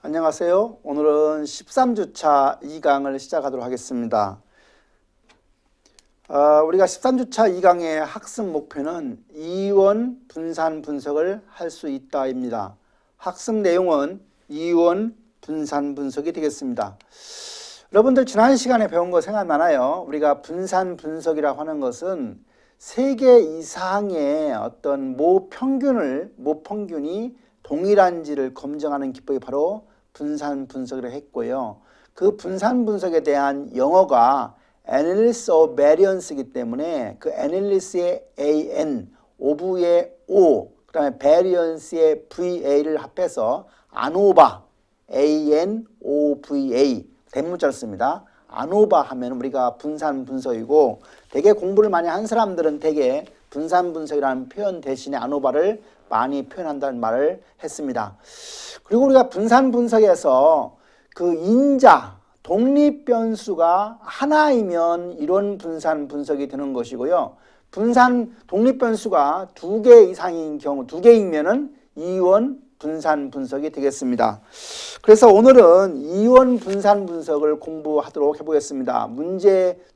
안녕하세요. 오늘은 13주차 2강을 시작하도록 하겠습니다. 우리가 13주차 2강의 학습 목표는 이원 분산 분석을 할 수 있다입니다. 학습 내용은 이원 분산 분석이 되겠습니다. 여러분들 지난 시간에 배운 거 생각나나요? 우리가 분산 분석이라고 하는 것은 3개 이상의 어떤 모평균이 동일한지를 검증하는 기법이 바로 분산 분석이라고 했고요. 그 분산 분석에 대한 영어가 Analysis of Variance이기 때문에 그 Analysis의 AN, Of의 O, 그 다음에 Variance의 VA를 합해서 ANOVA, ANOVA 대문자를 씁니다. ANOVA 하면 우리가 분산 분석이고, 되게 공부를 많이 한 사람들은 되게 분산 분석이라는 표현 대신에 ANOVA를 많이 표현한다는 말을 했습니다. 그리고 우리가 분산 분석에서 그 인자, 독립 변수가 하나이면 이론 분산 분석이 되는 것이고요. 분산 독립 변수가 2개 이상인 경우, 2개이면은 이원 분산 분석이 되겠습니다. 그래서 오늘은 이원 분산 분석을 공부하도록 해보겠습니다.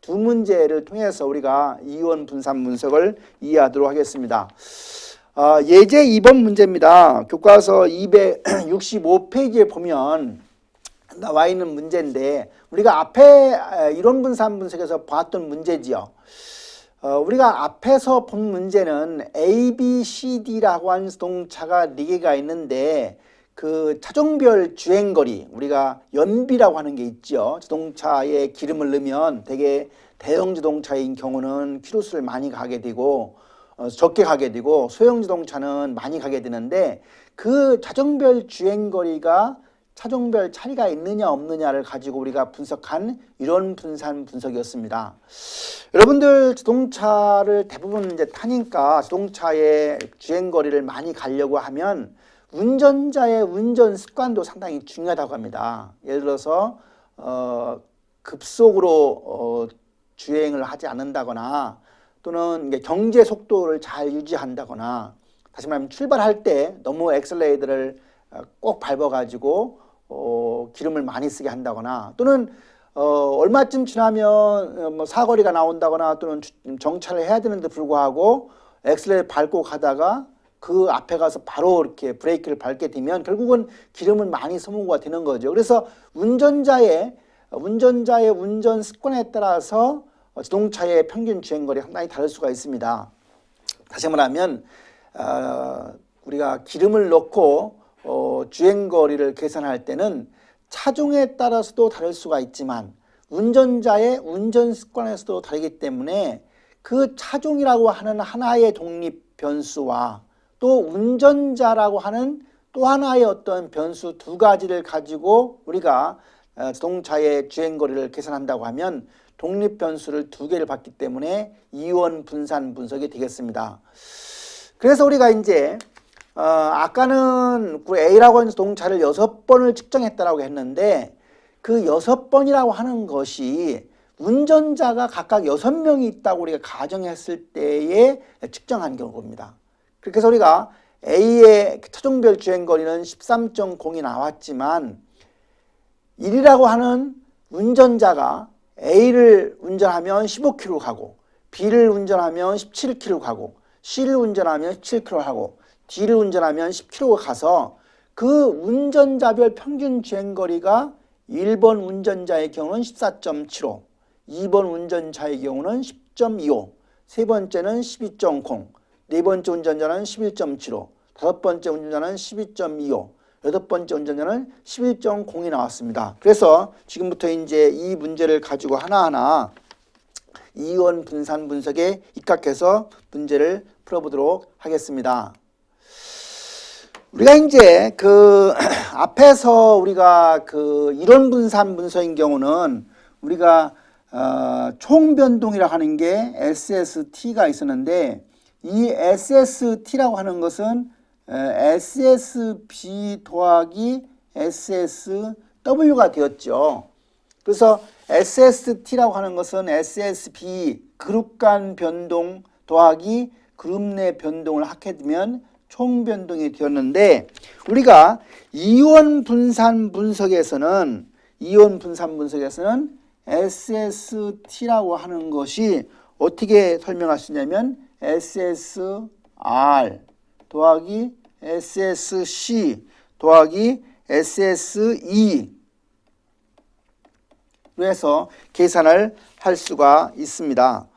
두 문제를 통해서 우리가 이원 분산 분석을 이해하도록 하겠습니다. 예제 2번 문제입니다. 교과서 265페이지에 보면 나와 있는 문제인데, 우리가 앞에 이론 분산 분석에서 봤던 문제지요. 우리가 앞에서 본 문제는 A, B, C, D라고 하는 자동차가 4개가 있는데, 그 차종별 주행거리, 우리가 연비라고 하는 게 있죠. 자동차에 기름을 넣으면 되게 대형 자동차인 경우는 키로수를 많이 가게 되고 적게 가게 되고, 소형 자동차는 많이 가게 되는데, 그 차종별 주행거리가 차종별 차이가 있느냐 없느냐를 가지고 우리가 분석한 이론 분산 분석이었습니다. 여러분들 자동차를 대부분 이제 타니까 자동차의 주행거리를 많이 가려고 하면 운전자의 운전 습관도 상당히 중요하다고 합니다. 예를 들어서 급속으로 주행을 하지 않는다거나, 또는 경제 속도를 잘 유지한다거나, 다시 말하면 출발할 때 너무 엑셀레이터를 꼭 밟아가지고 기름을 많이 쓰게 한다거나, 또는 얼마쯤 지나면 사거리가 나온다거나, 또는 정차를 해야 되는데 불구하고 엑셀레이터 밟고 가다가 그 앞에 가서 바로 이렇게 브레이크를 밟게 되면 결국은 기름을 많이 소모가 되는 거죠. 그래서 운전자의 운전 습관에 따라서 자동차의 평균 주행거리 상당히 다를 수가 있습니다. 다시 말하면 우리가 기름을 넣고 주행거리를 계산할 때는 차종에 따라서도 다를 수가 있지만 운전자의 운전 습관에서도 다르기 때문에 그 차종이라고 하는 하나의 독립 변수와 또 운전자라고 하는 또 하나의 어떤 변수 2가지를 가지고 우리가 자동차의 주행거리를 계산한다고 하면 독립 변수를 2개를 받기 때문에 이원 분산 분석이 되겠습니다. 그래서 우리가 이제 아까는 A라고 하는 자동차를 6번을 측정했다라고 했는데, 그 6번이라고 하는 것이 운전자가 각각 6명이 있다고 우리가 가정했을 때에 측정한 경우입니다. 그렇게 해서 우리가 A의 차종별 주행거리는 13.0이 나왔지만, 1이라고 하는 운전자가 A를 운전하면 15km 가고, B를 운전하면 17km 가고, C를 운전하면 17km 하고, D를 운전하면 10km 가서 그 운전자별 평균 주행거리가 1번 운전자의 경우는 14.75, 2번 운전자의 경우는 10.25, 세 번째는 12.0, 네 번째 운전자는 11.75, 다섯 번째 운전자는 12.25, 여덟 번째 운전자는 11.0이 나왔습니다. 그래서 지금부터 이제 이 문제를 가지고 하나하나 이원 분산 분석에 입각해서 문제를 풀어보도록 하겠습니다. 우리가 이제 그 앞에서 우리가 그 이론 분산 분석인 경우는 우리가 총 변동이라고 하는 게 SST가 있었는데, 이 SST라고 하는 것은 SSB 더하기 SSW가 되었죠. 그래서 SST라고 하는 것은 SSB 그룹 간 변동 더하기 그룹 내 변동을 합해 두면 총 변동이 되었는데 우리가 이온 분산 분석에서는 SST라고 하는 것이 어떻게 설명할 수 있냐면 SSR 더하기 SSC 더하기 SSE 그래서 계산을 할 수가 있습니다.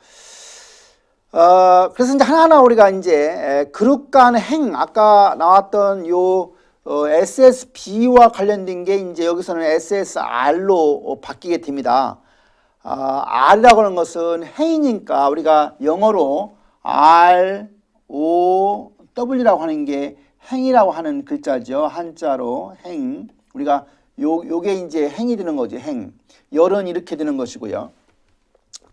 그래서 이제 하나하나 우리가 이제 그룹 간 행 아까 나왔던 요 SSB와 관련된 게 이제 여기서는 SSR로 바뀌게 됩니다. R이라고 하는 것은 행이니까 우리가 영어로 ROW라고 하는 게 행이라고 하는 글자죠. 한자로 행. 우리가 요게 이제 행이 되는 거죠. 행. 열은 이렇게 되는 것이고요.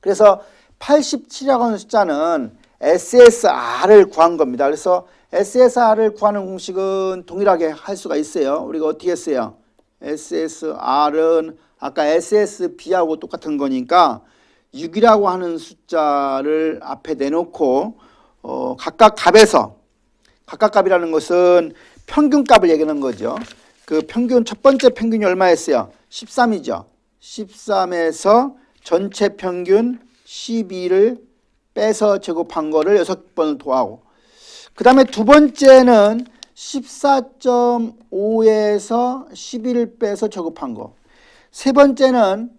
그래서 87이라고 하는 숫자는 SSR을 구한 겁니다. 그래서 SSR을 구하는 공식은 동일하게 할 수가 있어요. 우리가 어떻게 했어요? SSR은 아까 SSB하고 똑같은 거니까 6이라고 하는 숫자를 앞에 내놓고 각각 값이라는 것은 평균값을 얘기하는 거죠. 그 평균 첫 번째 평균이 얼마였어요? 13이죠. 13에서 전체 평균 12를 빼서 제곱한 거를 6번을 더하고 그 다음에 두 번째는 14.5에서 11을 빼서 제곱한 거. 세 번째는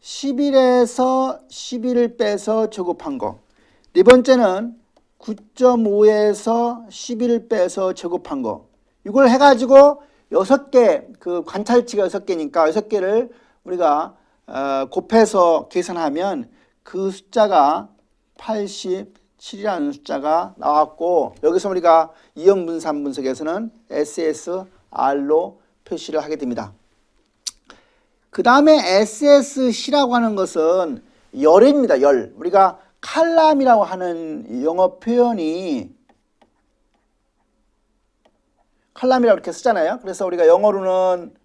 11에서 11을 빼서 제곱한 거. 네 번째는 9.5에서 11을 빼서 제곱한 거. 이걸 해가지고 6개, 그 관찰치가 6개니까 6개를 우리가 곱해서 계산하면 그 숫자가 87이라는 숫자가 나왔고 여기서 우리가 이형분산 분석에서는 SSR로 표시를 하게 됩니다. 그 다음에 SSC라고 하는 것은 열입니다. 열. 우리가 칼럼이라고 하는 영어 표현이 칼럼이라고 이렇게 쓰잖아요. 그래서 우리가 영어로는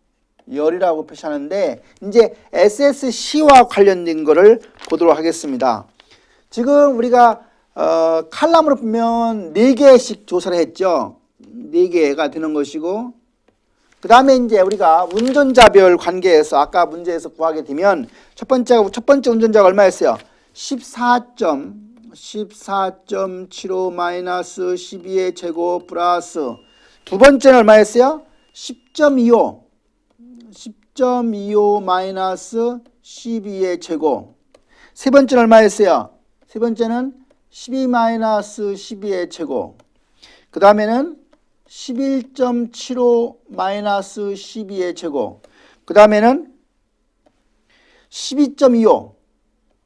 열이라고 표시하는데 이제 SSC와 관련된 거를 보도록 하겠습니다. 지금 우리가 칼럼으로 보면 4개씩 조사를 했죠. 4개가 되는 것이고 그 다음에 이제 우리가 운전자별 관계에서 아까 문제에서 구하게 되면 첫 번째 운전자가 얼마였어요? 14.75 마이너스 12의 제곱 플러스 두 번째는 얼마였어요? 10.25 마이너스 12의 제곱 세 번째는 얼마였어요? 세 번째는 12 마이너스 12의 제곱 그 다음에는 11.75 마이너스 12의 제곱 그 다음에는 12.25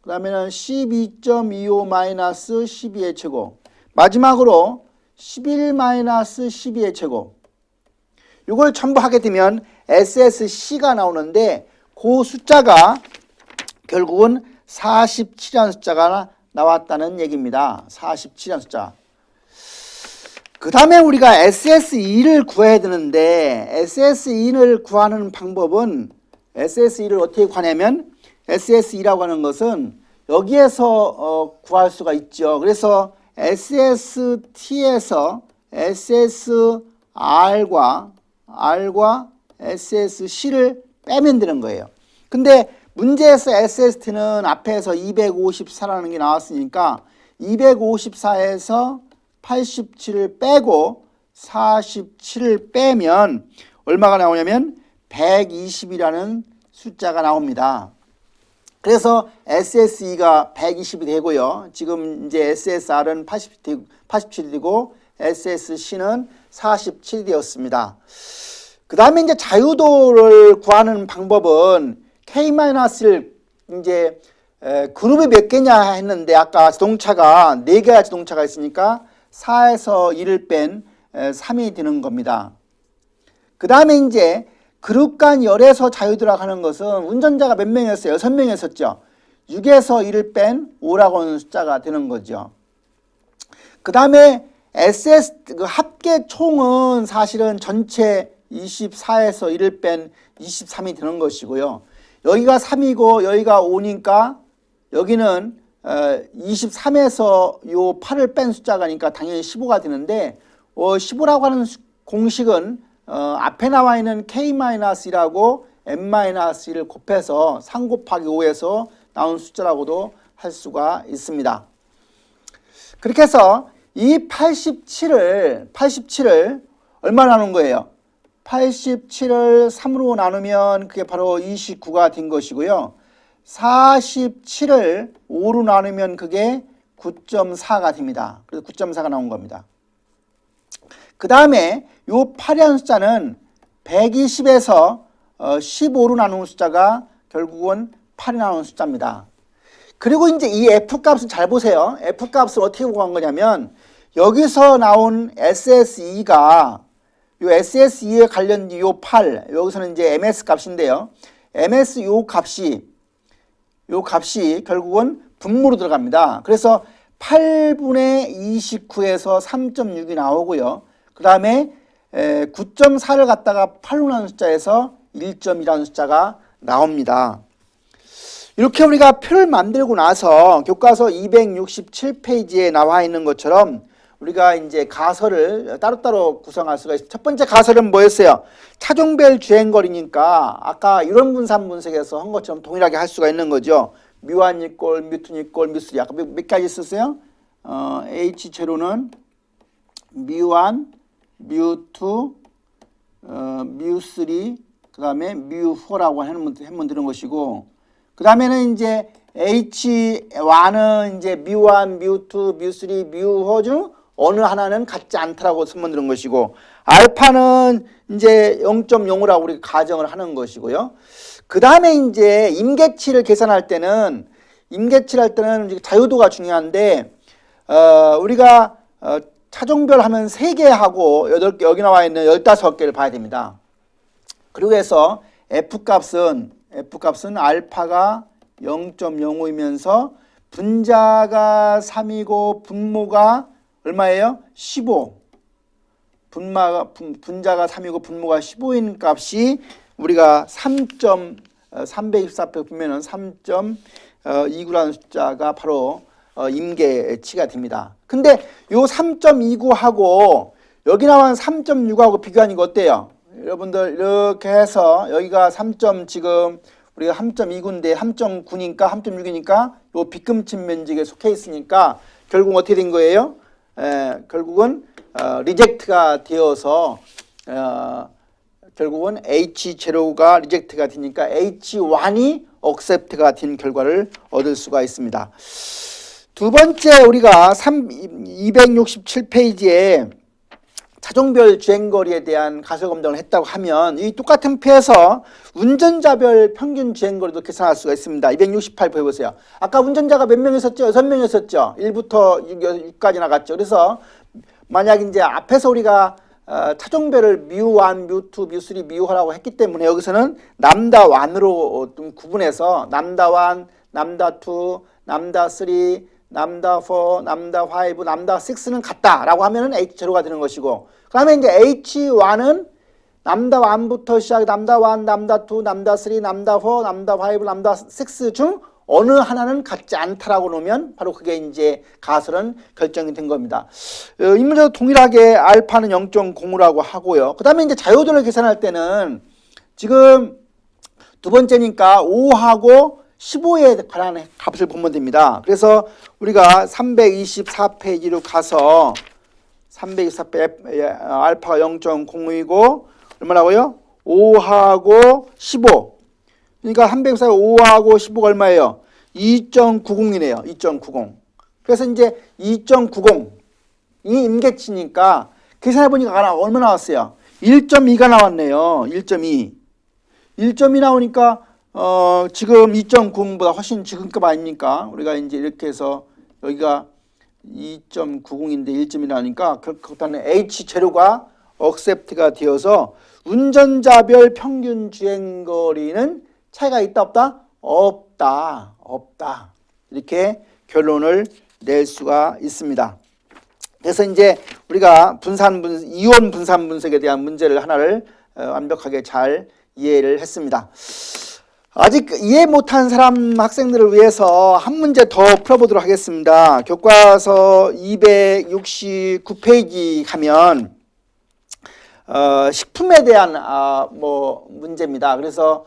그 다음에는 12.25 마이너스 12의 제곱 마지막으로 11 마이너스 12의 제곱 이걸 전부 하게 되면 SSC가 나오는데 그 숫자가 결국은 47이라는 숫자가 나왔다는 얘기입니다. 47이라는 숫자. 그 다음에 우리가 SSE를 구해야 되는데 SSE를 구하는 방법은 SSE를 어떻게 구하냐면 SSE라고 하는 것은 여기에서 구할 수가 있죠. 그래서 SST에서 SSR과 SSC를 빼면 되는 거예요. 근데 문제에서 SST는 앞에서 254라는 게 나왔으니까 254에서 87을 빼고 47을 빼면 얼마가 나오냐면 120이라는 숫자가 나옵니다. 그래서 SSE가 120이 되고요. 지금 이제 SSR은 87이 되고 SSC는 47이 되었습니다. 그 다음에 이제 자유도를 구하는 방법은 K-를 이제 그룹이 몇 개냐 했는데 아까 자동차가 4개의 자동차가 있으니까 4에서 1을 뺀 3이 되는 겁니다. 그 다음에 이제 그룹 간 열에서 자유도라고 하는 것은 운전자가 몇 명이었어요? 6명이었었죠. 6에서 1을 뺀 5라고 하는 숫자가 되는 거죠. 그 다음에 그 합계 총은 사실은 전체 24에서 1을 뺀 23이 되는 것이고요. 여기가 3이고 여기가 5니까 여기는 23에서 요 8을 뺀 숫자가니까 당연히 15가 되는데 15라고 하는 공식은 앞에 나와 있는 k-1라고 n-1을 곱해서 3 곱하기 5에서 나온 숫자라고도 할 수가 있습니다. 그렇게 해서 이 87을 얼마나 나눈 거예요? 87을 3으로 나누면 그게 바로 29가 된 것이고요. 47을 5로 나누면 그게 9.4가 됩니다. 그래서 9.4가 나온 겁니다. 그 다음에 이 8이라는 숫자는 120에서 15로 나눈 숫자가 결국은 8이 나오는 숫자입니다. 그리고 이제 이 F값은 잘 보세요. F값을 어떻게 구한 거냐면 여기서 나온 SSE가 요 SSE에 관련 요 8, 여기서는 이제 MS 값인데요. MS 요 값이 결국은 분모로 들어갑니다. 그래서 8분의 29에서 3.6이 나오고요. 그 다음에 9.4를 갖다가 8로 나눈 숫자에서 1.2라는 숫자가 나옵니다. 이렇게 우리가 표를 만들고 나서 교과서 267페이지에 나와 있는 것처럼 우리가 이제 가설을 따로따로 구성할 수가 있습니다. 첫 번째 가설은 뭐였어요? 차종별 주행거리니까 아까 이론 분산 분석에서 한 것처럼 동일하게 할 수가 있는 거죠. 뮤1 이꼴 뮤2 이꼴 뮤3 아까 몇 가지 썼어요? H 제로는 뮤1, 뮤2, 뮤3, 그 다음에 뮤4라고 하면 되는 것이고, 그 다음에는 이제 H1은 이제 뮤1, 뮤2, 뮤3, 뮤4 중 어느 하나는 같지 않다라고 쓰면 되는 것이고, 알파는 이제 0.05라고 우리가 가정을 하는 것이고요. 그 다음에 이제 임계치를 계산할 때는 자유도가 중요한데, 우리가 차종별 하면 3개 하고 8개, 여기 나와 있는 15개를 봐야 됩니다. 그리고 해서 F값은 알파가 0.05이면서 분자가 3이고 분모가 얼마예요? 15. 분자가 3이고 분모가 15인 값이 우리가 324표 보면은 3.29라는 숫자가 바로 임계치가 됩니다. 근데 요 3.29하고 여기 나온 3.6하고 비교하니까 어때요? 여러분들 이렇게 해서 여기가 지금 우리가 3.29인데 3.9니까 3.6이니까 요 빗금침 면적에 속해 있으니까 결국 어떻게 된 거예요? 결국은 리젝트가 되어서 결국은 H0가 리젝트가 되니까 H1이 억셉트가 된 결과를 얻을 수가 있습니다. 두 번째 우리가 267페이지에 차종별 주행거리에 대한 가설 검정을 했다고 하면 이 똑같은 표에서 운전자별 평균 주행거리도 계산할 수가 있습니다. 268표 해보세요. 아까 운전자가 몇 명이었었죠? 6명이었었죠. 1부터 6까지 나갔죠. 그래서 만약 이제 앞에서 우리가 차종별을 뮤1, 뮤2, 뮤3, 뮤4라고 했기 때문에 여기서는 남다1으로 좀 구분해서 남다1, 남다2, 남다3, 남다4, 남다5, 남다6는 같다라고 하면은 H0가 되는 것이고, 그 다음에 이제 H1은 남다1부터 시작해 남다1, 남다2, 남다3, 남다4, 남다5, 남다6 중 어느 하나는 같지 않다라고 놓으면 바로 그게 이제 가설은 결정이 된 겁니다. 이 문제도 동일하게 알파는 0.05라고 하고요. 그 다음에 이제 자유도를 계산할 때는 지금 두 번째니까 5하고 15에 관한 값을 보면 됩니다. 그래서 우리가 324페이지로 가서 324페이지 알파가 0.05이고 얼마라고요? 5하고 15. 그러니까 324 5하고 15가 얼마예요? 2.90이네요. 2.90. 그래서 이제 2.90이 임계치니까 계산해 보니까 얼마 나왔어요? 1.2가 나왔네요. 1.2. 1.2 나오니까 지금 2.90보다 훨씬 지금급 아닙니까? 우리가 이제 이렇게 해서 여기가 2.90인데 1.2 나오니까 그렇다면 H0가 억셉트가 되어서 운전자별 평균 주행거리는 차이가 있다 없다? 없다. 이렇게 결론을 낼 수가 있습니다. 그래서 이제 우리가 이온 분산 분석에 대한 문제를 하나를 완벽하게 잘 이해를 했습니다. 아직 이해 못한 사람 학생들을 위해서 한 문제 더 풀어보도록 하겠습니다. 교과서 269페이지 가면 식품에 대한 문제입니다. 그래서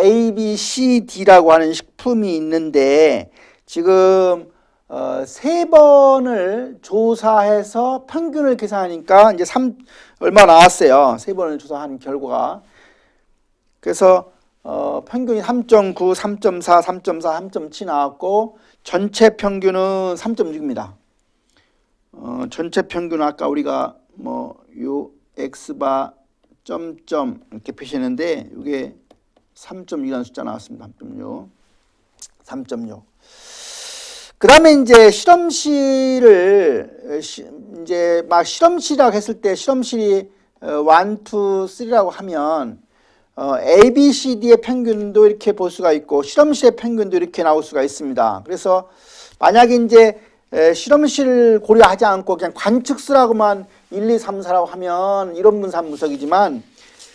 A, B, C, D라고 하는 식품이 있는데 지금 3번을 조사해서 평균을 계산하니까 이제 얼마 나왔어요. 3번을 조사한 결과가. 그래서 평균이 3.9, 3.4, 3.4, 3.7 나왔고 전체 평균은 3.6입니다. 전체 평균은 아까 우리가 요 x바 점점 이렇게 표시했는데 이게 3.6이라는 숫자 나왔습니다. 3.6. 그 다음에 이제 실험실을 이제 막 실험실이라고 했을 때 실험실이 1, 2, 3라고 하면 A, B, C, D의 평균도 이렇게 볼 수가 있고 실험실의 평균도 이렇게 나올 수가 있습니다. 그래서 만약에 이제 실험실을 고려하지 않고 그냥 관측수라고만 1, 2, 3, 4라고 하면 이론 분산 분석이지만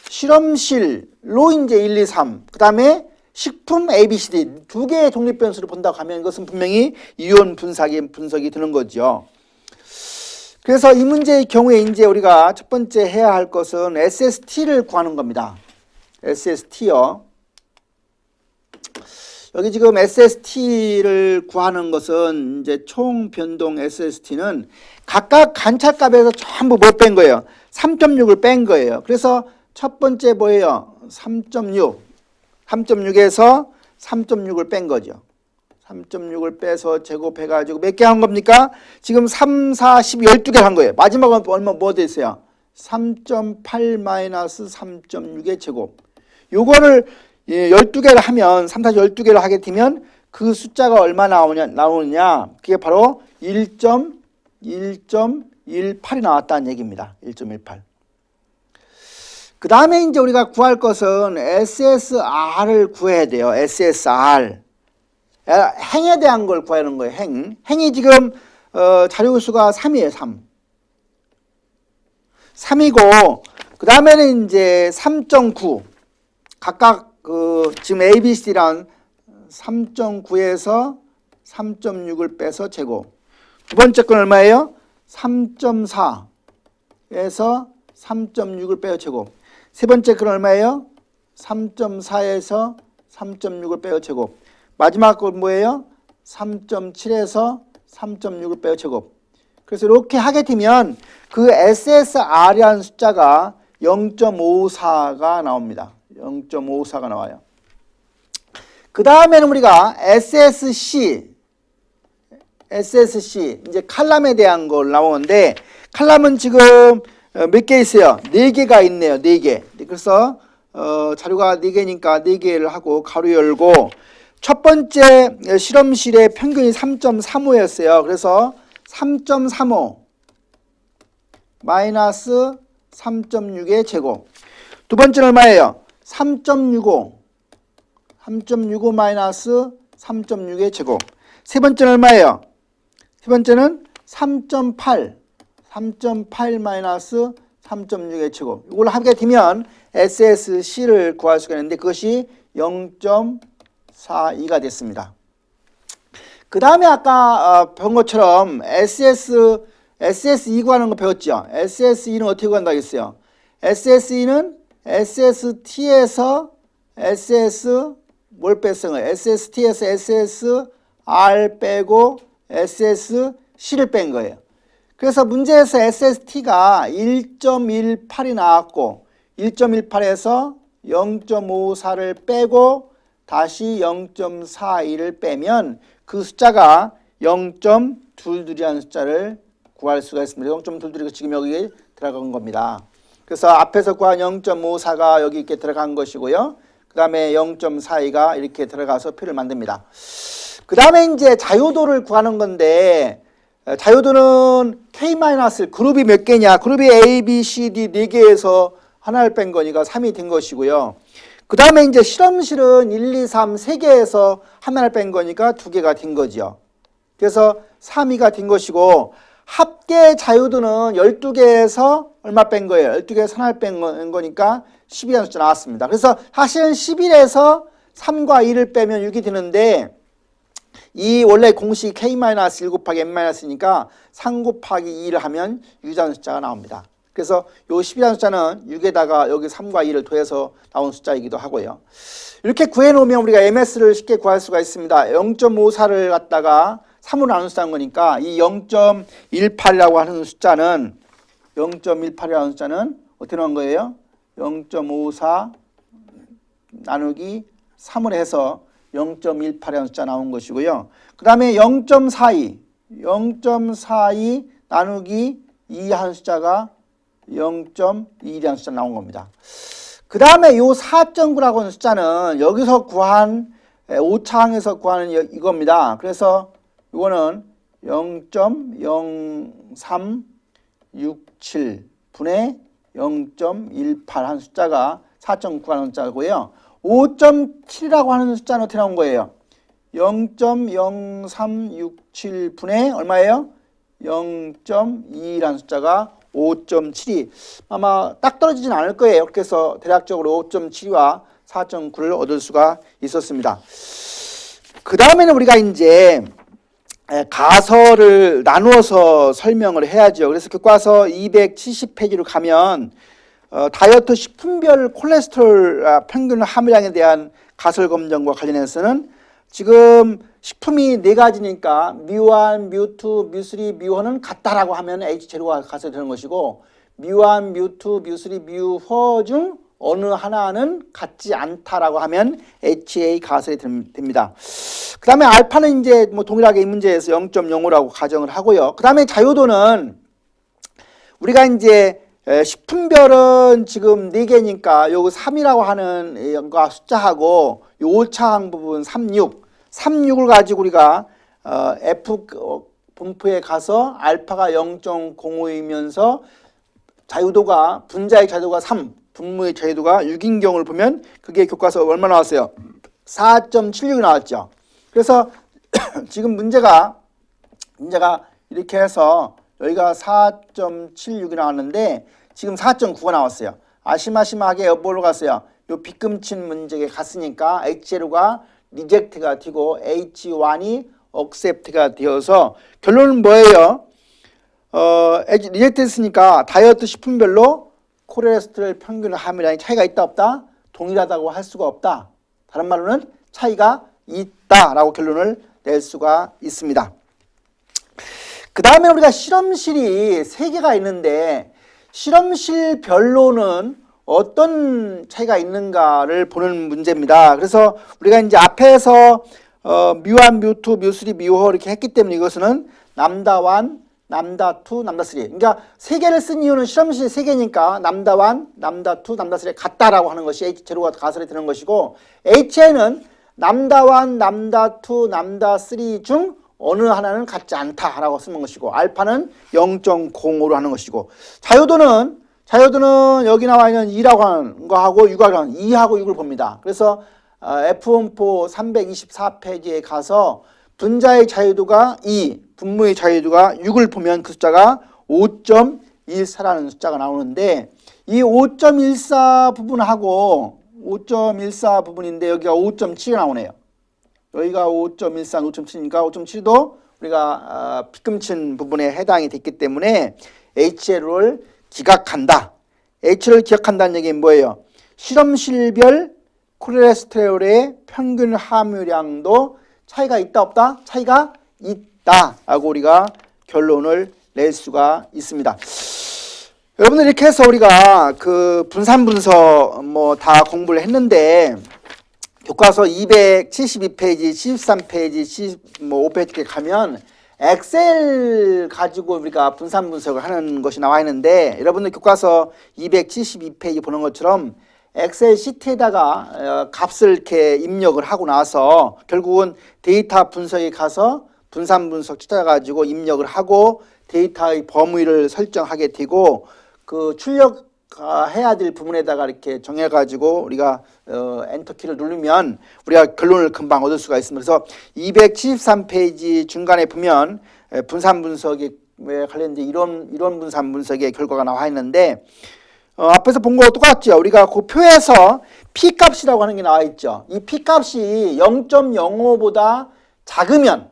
실험실로 이제 1, 2, 3, 그 다음에 식품 A, B, C, D 두 개의 독립 변수를 본다고 하면 이것은 분명히 이론 분석이 되는 거죠. 그래서 이 문제의 경우에 이제 우리가 첫 번째 해야 할 것은 SST를 구하는 겁니다. SST요. 여기 지금 SST를 구하는 것은 이제 총 변동 SST는 각각 관찰값에서 전부 뭐 뺀 거예요? 3.6을 뺀 거예요. 그래서 첫 번째 뭐예요? 3.6. 3.6에서 3.6을 뺀 거죠. 3.6을 빼서 제곱해가지고 몇 개 한 겁니까? 지금 3, 4, 10, 12개를 한 거예요. 마지막은 얼마 뭐 됐어요? 3.8 마이너스 3.6의 제곱. 요거를 12개를 하면 3, 4, 12개를 하게 되면 그 숫자가 얼마 나오느냐? 그게 바로 1.18이 나왔다는 얘기입니다. 1.18. 그 다음에 이제 우리가 구할 것은 SSR을 구해야 돼요. SSR. 행에 대한 걸 구하는 거예요. 행이 지금 자료수가 3이에요. 3이고 그 다음에는 이제 3.9 각각 지금 A, B, C란 3.9에서 3.6을 빼서 제곱. 두 번째 건 얼마예요? 3.4에서 3.6을 빼서 제곱. 세 번째 건 얼마예요? 3.4에서 3.6을 빼서 제곱. 마지막 건 뭐예요? 3.7에서 3.6을 빼서 제곱. 그래서 이렇게 하게 되면 그 SSR이라는 숫자가 0.54가 나옵니다. 0.54가 나와요. 그 다음에는 우리가 SSC 이제 칼럼에 대한 걸 나오는데 칼럼은 지금 몇 개 있어요? 4개가 있네요. 4개. 그래서 자료가 4개니까 4개를 하고 가로 열고 첫 번째 실험실의 평균이 3.35였어요. 그래서 3.35 마이너스 3.6의 제곱. 두 번째는 얼마예요? 3.65 마이너스 3.6의 제곱. 세 번째는 얼마예요? 세 번째는 3.8 마이너스 3.6의 제곱. 이걸 하게 되면 SSC를 구할 수가 있는데 그것이 0.42가 됐습니다. 그 다음에 아까 본 것처럼 SSE 구하는 거 배웠죠? SSE는 어떻게 구한다고 했어요? SSE는 SST에서 뭘 뺐어요? SST에서 SSR 빼고 SSC를 뺀 거예요. 그래서 문제에서 SST가 1.18이 나왔고 1.18에서 0.54를 빼고 다시 0.42를 빼면 그 숫자가 0.22라는 숫자를 구할 수가 있습니다. 0.22가 지금 여기에 들어간 겁니다. 그래서 앞에서 구한 0.54가 여기 이렇게 들어간 것이고요. 그 다음에 0.42가 이렇게 들어가서 표를 만듭니다. 그 다음에 이제 자유도를 구하는 건데 자유도는 K- 그룹이 몇 개냐? 그룹이 A, B, C, D 4개에서 하나를 뺀 거니까 3이 된 것이고요. 그 다음에 이제 실험실은 1, 2, 3, 3개에서 하나를 뺀 거니까 2개가 된 거죠. 그래서 3위가 된 것이고 합계 자유도는 12개에서 얼마 뺀 거예요? 12개에서 하나를 뺀 거니까 12라는 숫자 나왔습니다. 그래서 사실은 11에서 3과 2를 빼면 6이 되는데 이 원래 공식 k-1 곱하기 n-니까 3 곱하기 2를 하면 6이라는 숫자가 나옵니다. 그래서 요 10이라는 숫자는 6에다가 여기 3과 2를 더해서 나온 숫자이기도 하고요. 이렇게 구해놓으면 우리가 MS를 쉽게 구할 수가 있습니다. 0.54를 갖다가 3으로 나눈 숫자인 거니까 이 0.18이라고 하는 숫자는 0.18이라는 숫자는 어떻게 나온 거예요? 0.54 나누기 3을 해서 0.18이라는 숫자 나온 것이고요. 그 다음에 0.42 나누기 2 하는 숫자가 0.21이라는 숫자 나온 겁니다. 그 다음에 요 4.9라고 하는 숫자는 여기서 구한 5차항에서 구하는 이겁니다. 그래서 이거는 0.0367 분의 0.18 한 숫자가 4.9 하는 숫자고요. 5.7이라고 하는 숫자는 어떻게 나온 거예요? 0.0367 분의 얼마예요? 0.2라는 숫자가 5.72 아마 딱 떨어지진 않을 거예요. 그렇게 해서 대략적으로 5.72와 4.9를 얻을 수가 있었습니다. 그 다음에는 우리가 이제 가설을 나누어서 설명을 해야죠. 그래서 교과서 270페이지로 가면 다이어트 식품별 콜레스테롤 평균 함유량에 대한 가설 검정과 관련해서는 지금 식품이 4가지니까 뮤1, 뮤2, 뮤3, 뮤4는 같다라고 하면 H재료가 가설이 되는 것이고 뮤1, 뮤2, 뮤3, 뮤4 중 어느 하나는 같지 않다라고 하면 HA 가설이 됩니다. 그 다음에 알파는 이제 뭐 동일하게 이 문제에서 0.05라고 가정을 하고요. 그 다음에 자유도는 우리가 이제 식품별은 지금 4개니까 요거 3이라고 하는 거 숫자하고 요 5차항 부분 36을 가지고 우리가 F 분포에 가서 알파가 0.05이면서 자유도가 분자의 자유도가 3, 분모의 자유도가 6인 경우를 보면 그게 교과서 얼마 나왔어요? 4.76이 나왔죠. 그래서 지금 문제가 이렇게 해서 여기가 4.76이 나왔는데 지금 4.9가 나왔어요. 아시마시마하게 뭐로 갔어요? 요 빗금친 문제에 갔으니까 H제로가 리젝트가 되고 H1이 억셉트가 되어서 결론은 뭐예요? 리젝트 했으니까 다이어트 식품별로 콜레스테롤 평균 함유량이 차이가 있다 없다? 동일하다고 할 수가 없다. 다른 말로는 차이가 있다라고 결론을 낼 수가 있습니다. 그 다음에 우리가 실험실이 3개가 있는데 실험실별로는 어떤 차이가 있는가를 보는 문제입니다. 그래서 우리가 이제 앞에서 뮤1, 뮤2, 뮤3, 뮤4 이렇게 했기 때문에 이것은 남다1, 남다2, 남다3 그러니까 3개를 쓴 이유는 실험실 3개니까 남다1, 남다2, 남다3 같다라고 하는 것이 H제로가 가설이 되는 것이고 HA는 남다1, 남다2, 남다3 중 어느 하나는 같지 않다라고 쓰는 것이고 알파는 0.05로 하는 것이고 자유도는 여기 나와 있는 2라고 하는 거하고 6하고 하는 2하고 6을 봅니다. 그래서 F분포 324페이지에 가서 분자의 자유도가 2, 분모의 자유도가 6을 보면 그 숫자가 5.14라는 숫자가 나오는데 이 5.14 부분하고 5.14 부분인데 여기가 5.7이 나오네요. 여기가 5.14, 5.7이니까 5.7도 우리가 빗금친 부분에 해당이 됐기 때문에 HL을 기각한다. H를 기각한다는 얘기는 뭐예요? 실험실별 콜레스테롤의 평균 함유량도 차이가 있다 없다? 차이가 있다라고 우리가 결론을 낼 수가 있습니다. 여러분들 이렇게 해서 우리가 그 분산 분석 뭐 다 공부를 했는데 교과서 272페이지, 73페이지, 75페이지에 가면 엑셀 가지고 우리가 분산 분석을 하는 것이 나와 있는데 여러분들 교과서 272페이지 보는 것처럼 엑셀 시트에다가 값을 이렇게 입력을 하고 나서 결국은 데이터 분석에 가서 분산 분석 찾아가지고 입력을 하고 데이터의 범위를 설정하게 되고 그 출력해야 될 부분에다가 이렇게 정해가지고 우리가 엔터키를 누르면 우리가 결론을 금방 얻을 수가 있습니다. 그래서 273페이지 중간에 보면 분산 분석에 관련된 이론 분산 분석의 결과가 나와 있는데 앞에서 본 거와 똑같죠. 우리가 그 표에서 P값이라고 하는 게 나와 있죠. 이 P값이 0.05보다 작으면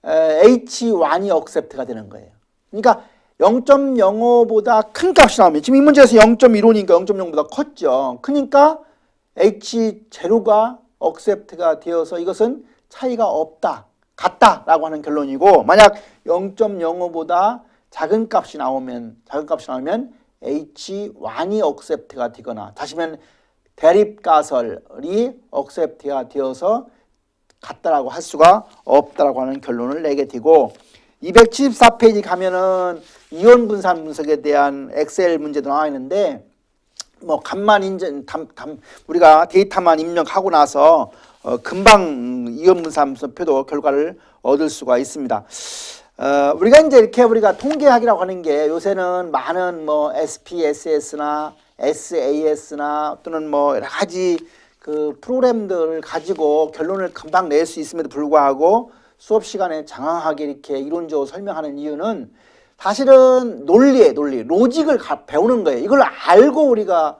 H1이 억셉트가 되는 거예요. 그러니까 0.05보다 큰 값이 나오면, 지금 이 문제에서 0.15니까 0.0보다 컸죠. 그러니까 H0가 억셉트가 되어서 이것은 차이가 없다, 같다라고 하는 결론이고, 만약 0.05보다 작은 값이 나오면 H1이 억셉트가 되거나, 다시 말하면 대립가설이 억셉트가 되어서 같다라고 할 수가 없다라고 하는 결론을 내게 되고, 274페이지 가면은 이온 분산 분석에 대한 엑셀 문제도 나와 있는데, 뭐 우리가 데이터만 입력하고 나서 금방 이온 분산 분석표도 결과를 얻을 수가 있습니다. 우리가 이제 이렇게 우리가 통계학이라고 하는 게 요새는 많은 뭐 SPSS나 SAS나 또는 뭐 여러 가지 그 프로그램들을 가지고 결론을 금방 낼 수 있음에도 불구하고 수업 시간에 장황하게 이렇게 이론적으로 설명하는 이유는 사실은 로직을 배우는 거예요. 이걸 알고 우리가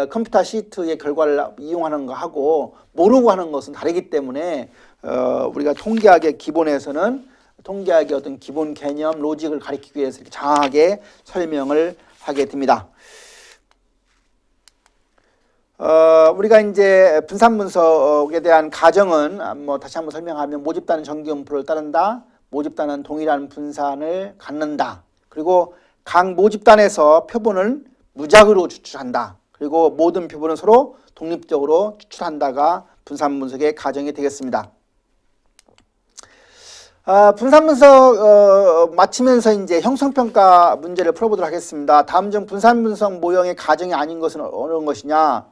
컴퓨터 시트의 결과를 이용하는 거하고 모르고 하는 것은 다르기 때문에 우리가 통계학의 기본에서는 통계학의 어떤 기본 개념, 로직을 가리키기 위해서 이렇게 장황하게 설명을 하게 됩니다. 우리가 이제 분산 분석에 대한 가정은 뭐 다시 한번 설명하면, 모집단은 정기음표를 따른다, 모집단은 동일한 분산을 갖는다, 그리고 각 모집단에서 표본을 무작위로 추출한다, 그리고 모든 표본은 서로 독립적으로 추출한다가 분산 분석의 가정이 되겠습니다. 분산 분석 마치면서 이제 형성평가 문제를 풀어보도록 하겠습니다. 다음 중 분산 분석 모형의 가정이 아닌 것은 어느 것이냐?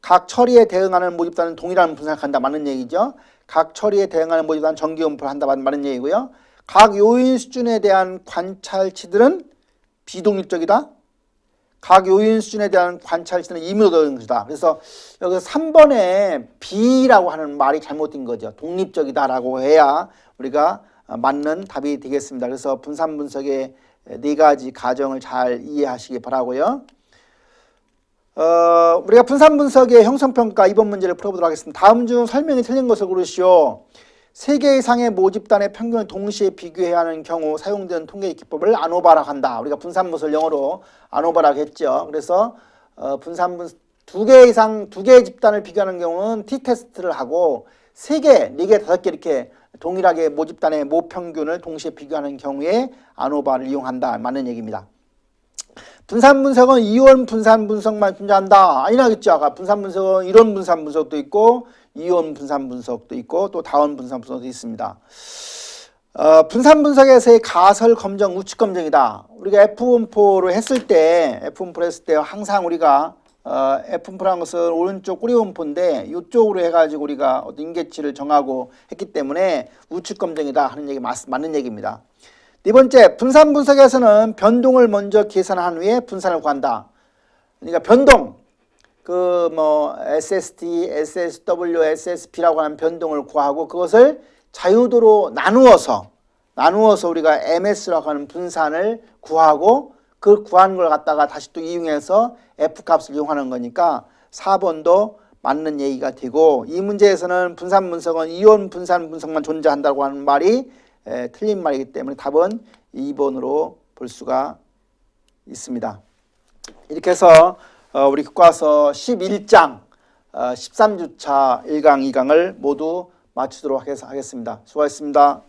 각 처리에 대응하는 모집단은 동일한 분산을 한다, 맞는 얘기죠. 각 처리에 대응하는 모집단은 정기음표를 한다, 맞는 얘기고요. 각 요인 수준에 대한 관찰치들은 비독립적이다. 각 요인 수준에 대한 관찰치는 임의적인 것이다. 그래서 여기서 3번에 B라고 하는 말이 잘못된 거죠. 독립적이다라고 해야 우리가 맞는 답이 되겠습니다. 그래서 분산 분석의 4가지 가정을 잘 이해하시기 바라고요. 우리가 분산 분석의 형성평가 2번 문제를 풀어보도록 하겠습니다. 다음 중 설명이 틀린 것을 고르시오. 3개 이상의 모집단의 평균을 동시에 비교해야 하는 경우 사용되는 통계 기법을 아노바라고 한다. 우리가 분산 분석을 영어로 아노바라고 했죠. 그래서 분산 분석 2개 이상 2개의 집단을 비교하는 경우는 t-테스트를 하고 3개, 4개, 5개 이렇게 동일하게 모집단의 모평균을 동시에 비교하는 경우에 아노바를 이용한다, 맞는 얘기입니다. 분산 분석은 이원 분산 분석만 존재한다, 아니라겠죠. 아까 분산 분석은 이론 분산 분석도 있고 이원 분산 분석도 있고 또 다원 분산 분석도 있습니다. 분산 분석에서의 가설 검정, 우측 검정이다. 우리가 F 분포를 했을 때 항상 우리가 F분포라는 것은 오른쪽 꾸리 분포인데 이쪽으로 해가지고 우리가 어떤 임계치를 정하고 했기 때문에 우측 검정이다 하는 얘기 맞는 얘기입니다. 2번째, 분산 분석에서는 변동을 먼저 계산한 후에 분산을 구한다. 그러니까 변동, SST, SSW, SSP라고 하는 변동을 구하고 그것을 자유도로 나누어서 우리가 MS라고 하는 분산을 구하고 그 구한 걸 갖다가 다시 또 이용해서 F값을 이용하는 거니까 4번도 맞는 얘기가 되고, 이 문제에서는 분산 분석은 이온 분산 분석만 존재한다고 하는 말이 틀린 말이기 때문에 답은 2번으로 볼 수가 있습니다. 이렇게 해서 우리 교과서 11장 13주차 1강, 2강을 모두 마치도록 하겠습니다. 수고하셨습니다.